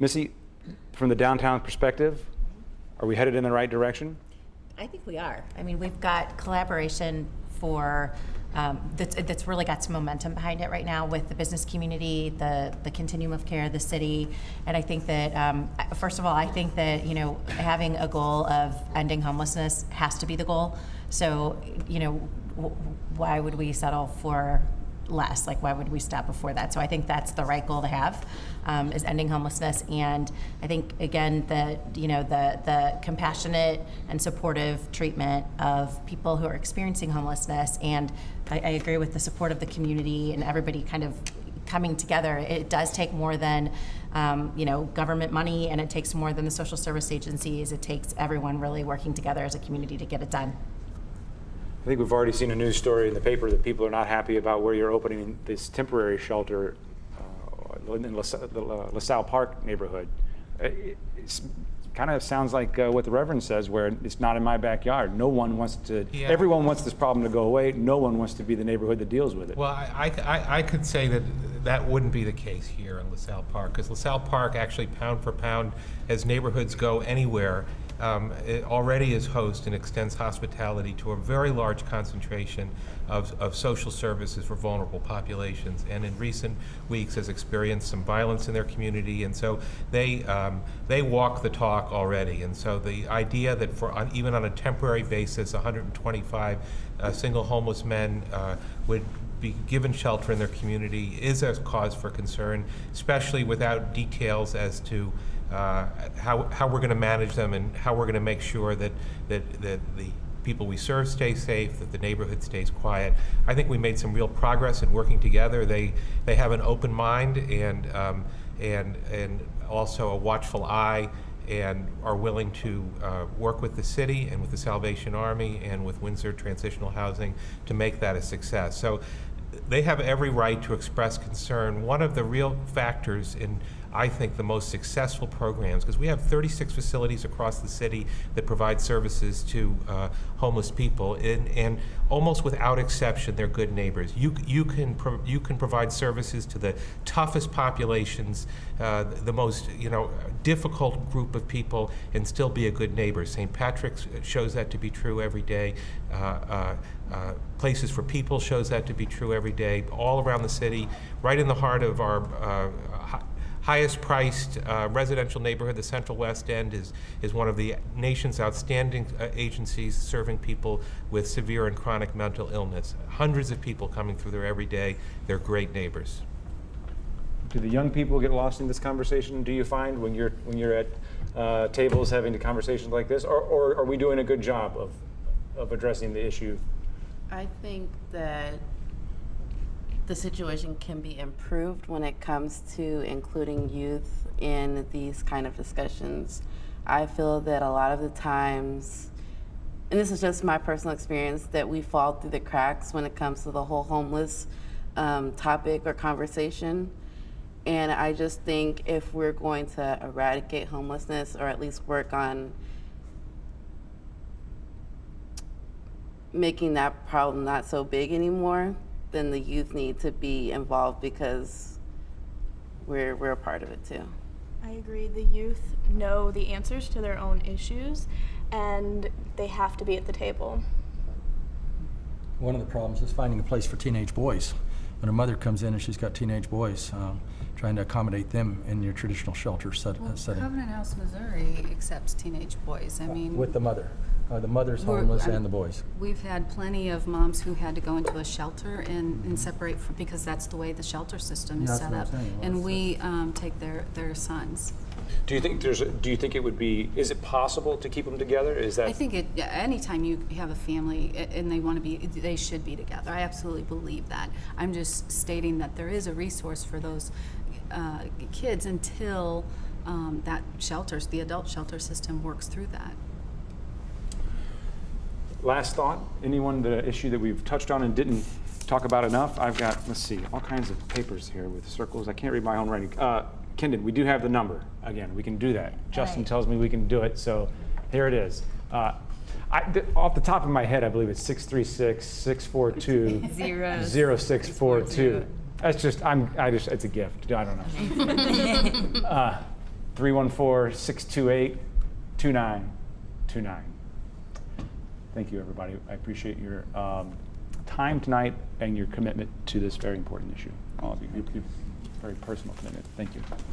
Missy, from the downtown perspective, are we headed in the right direction? I think we are. I mean, we've got collaboration for that's really got some momentum behind it right now with the business community, the continuum of care, the city, and I think that first of all, I think that having a goal of ending homelessness has to be the goal. So why would we settle for less? Like, why would we stop before that? So I think that's the right goal to have, is ending homelessness. And I think, again, the compassionate and supportive treatment of people who are experiencing homelessness. And I agree with the support of the community and everybody kind of coming together. It does take more than government money, and it takes more than the social service agencies. It takes everyone really working together as a community to get it done. I think we've already seen a news story in the paper that people are not happy about where you're opening this temporary shelter in the LaSalle Park neighborhood. It kind of sounds like what the Reverend says, where it's not in my backyard. No one wants to, everyone wants this problem to go away. No one wants to be the neighborhood that deals with it. Well, I could say that wouldn't be the case here in LaSalle Park, because LaSalle Park actually, pound for pound, as neighborhoods go anywhere, it already is host and extends hospitality to a very large concentration of social services for vulnerable populations, and in recent weeks has experienced some violence in their community, and so they walk the talk already. And so the idea that even on a temporary basis, 125 single homeless men would be given shelter in their community is a cause for concern, especially without details as to how we're going to manage them and how we're going to make sure that the people we serve stay safe, that the neighborhood stays quiet. I think we made some real progress in working together. They have an open mind and also a watchful eye, and are willing to work with the city and with the Salvation Army and with Windsor Transitional Housing to make that a success. So they have every right to express concern. One of the real factors in, I think, the most successful programs, because we have 36 facilities across the city that provide services to homeless people, and almost without exception, they're good neighbors. You can provide services to the toughest populations, the most difficult group of people, and still be a good neighbor. St. Patrick's shows that to be true every day. Places for People shows that to be true every day, all around the city, right in the heart of our highest priced residential neighborhood. The Central West End is one of the nation's outstanding agencies serving people with severe and chronic mental illness. Hundreds of people coming through there every day. They're great neighbors. Do the young people get lost in this conversation, do you find, when you're at tables having the conversations like this, or are we doing a good job of addressing the issue? I think that the situation can be improved when it comes to including youth in these kind of discussions. I feel that a lot of the times, and this is just my personal experience, that we fall through the cracks when it comes to the whole homeless topic or conversation. And I just think if we're going to eradicate homelessness, or at least work on making that problem not so big anymore, then the youth need to be involved, because we're a part of it too. I agree. The youth know the answers to their own issues, and they have to be at the table. One of the problems is finding a place for teenage boys. When a mother comes in and she's got teenage boys, trying to accommodate them in your traditional shelter setting. Covenant House, Missouri accepts teenage boys. I mean, with the mother. The mother's homeless and the boys. We've had plenty of moms who had to go into a shelter and separate because that's the way the shelter system is set up. And we take their sons. Do you think it would be? Is it possible to keep them together? Is that? I think anytime you have a family and they should be together. I absolutely believe that. I'm just stating that there is a resource for those kids until the adult shelter system works through that. Last thought, anyone, the issue that we've touched on and didn't talk about enough? I've got, let's see, all kinds of papers here with circles. I can't read my own writing. Kendon, we do have the number. Again, we can do that. Justin tells me we can do it, so here it is. Off the top of my head, I believe it's 636-642-0642. That's just, it's a gift. I don't know. 314-628-2929. Thank you, everybody. I appreciate your time tonight and your commitment to this very important issue. All of you, very personal commitment. Thank you. Thanks.